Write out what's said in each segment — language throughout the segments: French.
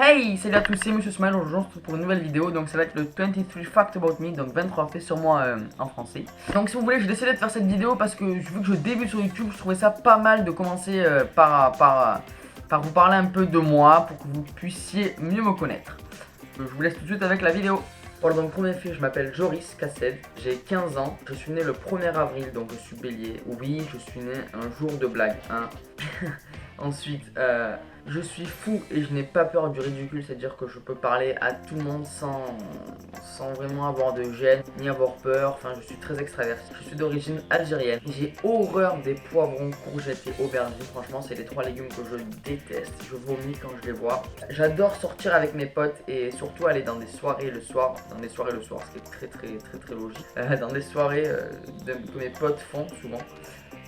Hey, salut à tous, c'est Monsieur Smile, aujourd'hui on se retrouve pour une nouvelle vidéo. Donc ça va être le 23 Facts About Me, donc 23 faits sur moi en français. Donc si vous voulez, j'ai décidé de faire cette vidéo parce que vu que je débute sur YouTube, je trouvais ça pas mal de commencer par vous parler un peu de moi pour que vous puissiez mieux me connaître. Je vous laisse tout de suite avec la vidéo. Voilà, donc premier fait, je m'appelle Joris Cassel, j'ai 15 ans, je suis né le 1er avril, donc je suis bélier. Oui, je suis né un jour de blague, hein. Ensuite, je suis fou et je n'ai pas peur du ridicule, c'est-à-dire que je peux parler à tout le monde sans vraiment avoir de gêne, ni avoir peur, enfin je suis très extraverti. Je suis d'origine algérienne, j'ai horreur des poivrons, courgettes et aubergines, franchement c'est les 3 légumes que je déteste, je vomis quand je les vois. J'adore sortir avec mes potes et surtout aller dans des soirées le soir, ce qui est très logique, dans des soirées que mes potes font souvent.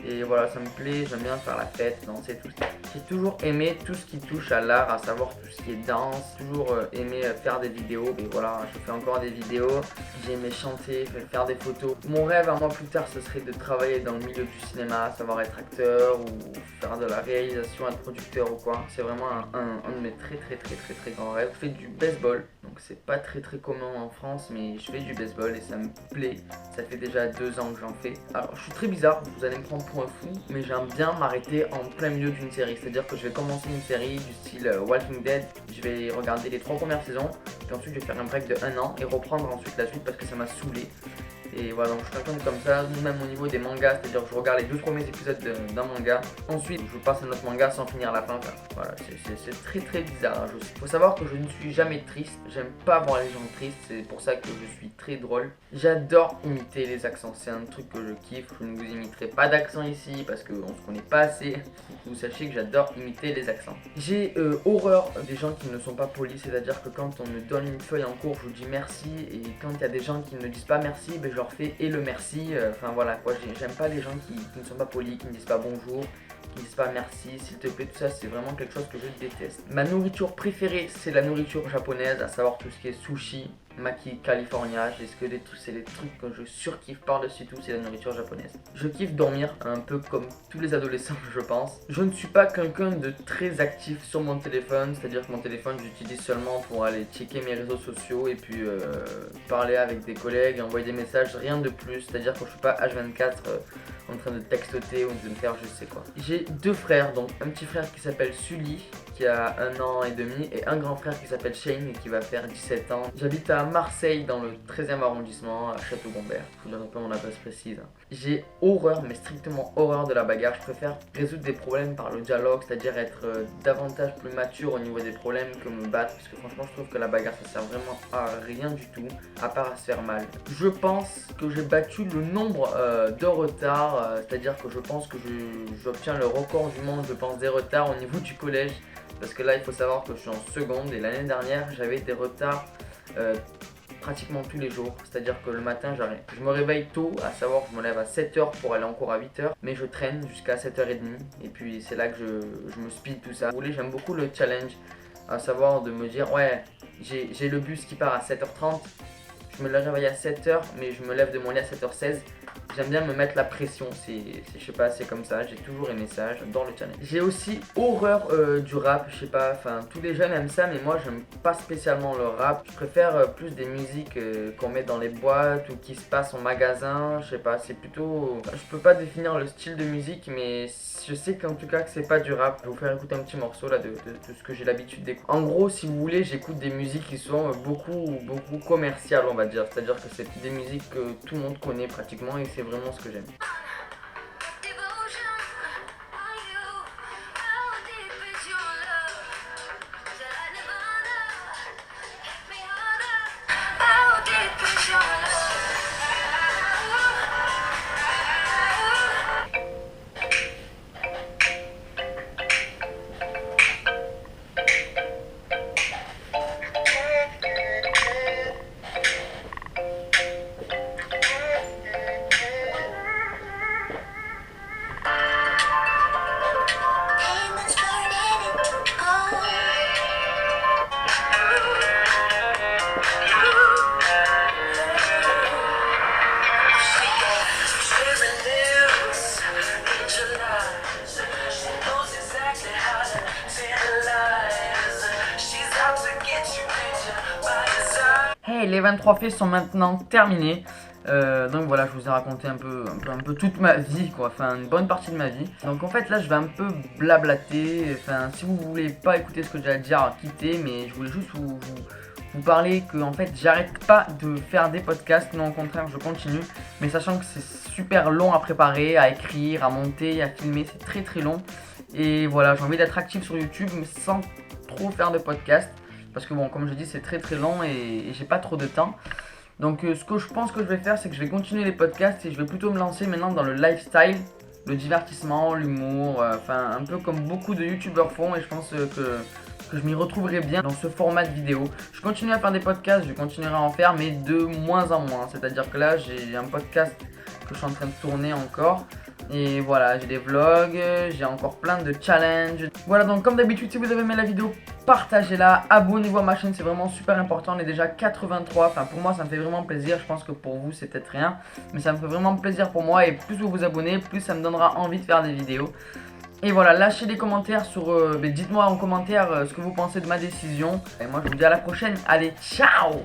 Et voilà, ça me plaît, j'aime bien faire la fête, danser, tout ça. J'ai toujours aimé tout ce qui touche à l'art, à savoir tout ce qui est danse, toujours aimé faire des vidéos. Et voilà, je fais encore des vidéos, j'ai aimé chanter, faire des photos. Mon rêve à moi plus tard, ce serait de travailler dans le milieu du cinéma, savoir être acteur ou faire de la réalisation, être producteur ou quoi. C'est vraiment un de mes très grands rêves. Je fais du baseball, donc c'est pas très commun en France, mais je fais du baseball et ça me plaît. Ça fait déjà 2 ans que j'en fais. Alors je suis très bizarre, vous allez me prendre pour un fou, mais j'aime bien m'arrêter en plein milieu d'une série. C'est-à-dire que je vais commencer une série du style Walking Dead, je vais regarder les 3 premières saisons, puis ensuite je vais faire un break de 1 an et reprendre ensuite la suite parce que ça m'a saoulé. Et voilà, donc je suis quelqu'un comme ça, même au niveau des mangas, c'est-à-dire que je regarde les 2 premiers épisodes d'un manga, ensuite je passe à un autre manga sans finir la fin. Enfin, voilà, c'est très bizarre. Il faut savoir que je ne suis jamais triste, j'aime pas voir les gens tristes, c'est pour ça que je suis très drôle. J'adore imiter les accents, c'est un truc que je kiffe, je ne vous imiterai pas d'accent ici parce qu'on se connaît pas assez. Que vous sachiez que j'adore imiter les accents. J'ai horreur des gens qui ne sont pas polis, c'est-à-dire que quand on me donne une feuille en cours, je vous dis merci, et quand il y a des gens qui ne disent pas merci, ben je leur fais et le merci, enfin voilà quoi, j'aime pas les gens qui ne sont pas polis, qui ne disent pas bonjour, qui ne disent pas merci, s'il te plaît, tout ça c'est vraiment quelque chose que je déteste. Ma nourriture préférée c'est la nourriture japonaise, à savoir tout ce qui est sushi, maki, california, c'est les trucs que je surkiffe par-dessus tout, c'est la nourriture japonaise. Je kiffe dormir, un peu comme tous les adolescents je pense. Je ne suis pas quelqu'un de très actif sur mon téléphone, c'est-à-dire que mon téléphone j'utilise seulement pour aller checker mes réseaux sociaux et puis parler avec des collègues, envoyer des messages, rien de plus, c'est-à-dire que je suis pas H24 en train de textoter ou de faire je sais quoi. J'ai 2 frères, donc un petit frère qui s'appelle Sully, qui a 1 an et demi, et un grand frère qui s'appelle Shane et qui va faire 17 ans. J'habite à Marseille dans le 13e arrondissement, à Château-Gombert. Je vous donnerai pas mon adresse précise. J'ai horreur, mais strictement horreur de la bagarre. Je préfère résoudre des problèmes par le dialogue, c'est-à-dire être davantage plus mature au niveau des problèmes que me battre, parce que franchement je trouve que la bagarre ça sert vraiment à rien du tout, à part à se faire mal. Je pense que j'ai battu le nombre de retards, c'est-à-dire que je pense que j'obtiens le record du monde, je pense, des retards au niveau du collège. Parce que là il faut savoir que je suis en seconde et l'année dernière j'avais des retards pratiquement tous les jours. C'est-à-dire que le matin je me réveille tôt, à savoir que je me lève à 7h pour aller en cours à 8h. Mais je traîne jusqu'à 7h30 et puis c'est là que je me speed tout ça. Si vous voulez, j'aime beaucoup le challenge, à savoir de me dire ouais j'ai le bus qui part à 7h30. Je me réveille à 7h mais je me lève de mon lit à 7h16. J'aime bien me mettre la pression, je sais pas, c'est comme ça, j'ai toujours aimé ça, j'adore le challenge. J'ai aussi horreur du rap, je sais pas, enfin tous les jeunes aiment ça mais moi j'aime pas spécialement le rap. Je préfère plus des musiques qu'on met dans les boîtes ou qui se passent en magasin, je sais pas, c'est plutôt... Je peux pas définir le style de musique mais je sais qu'en tout cas que c'est pas du rap. Je vais vous faire écouter un petit morceau là de ce que j'ai l'habitude d'écouter. En gros si vous voulez j'écoute des musiques qui sont beaucoup commerciales on va dire, c'est-à-dire que c'est des musiques que tout le monde connaît pratiquement et c'est vraiment ce que j'aime. Hey, les 23 faits sont maintenant terminés. Donc voilà, je vous ai raconté un peu toute ma vie, quoi, enfin une bonne partie de ma vie. Donc en fait là je vais un peu blablater, enfin si vous voulez pas écouter ce que j'ai à dire, quittez, mais je voulais juste vous parler que en fait j'arrête pas de faire des podcasts, non au contraire je continue, mais sachant que c'est super long à préparer, à écrire, à monter, à filmer, c'est très très long. Et voilà, j'ai envie d'être actif sur YouTube mais sans trop faire de podcast, parce que bon comme je dis c'est très très long et j'ai pas trop de temps. Donc ce que je pense que je vais faire, c'est que je vais continuer les podcasts et je vais plutôt me lancer maintenant dans le lifestyle, le divertissement, l'humour, enfin un peu comme beaucoup de youtubeurs font, et je pense que je m'y retrouverai bien dans ce format de vidéo. Je continue à faire des podcasts, je continuerai à en faire, mais de moins en moins. C'est-à-dire que là j'ai un podcast que je suis en train de tourner encore. Et voilà, j'ai des vlogs, j'ai encore plein de challenges. Voilà, donc comme d'habitude, si vous avez aimé la vidéo, partagez-la, abonnez-vous à ma chaîne, c'est vraiment super important. On est déjà 83, enfin pour moi ça me fait vraiment plaisir. Je pense que pour vous c'est peut-être rien, mais ça me fait vraiment plaisir pour moi. Et plus vous vous abonnez, plus ça me donnera envie de faire des vidéos. Et voilà, lâchez des commentaires sur... dites-moi en commentaire ce que vous pensez de ma décision. Et moi je vous dis à la prochaine, allez, ciao!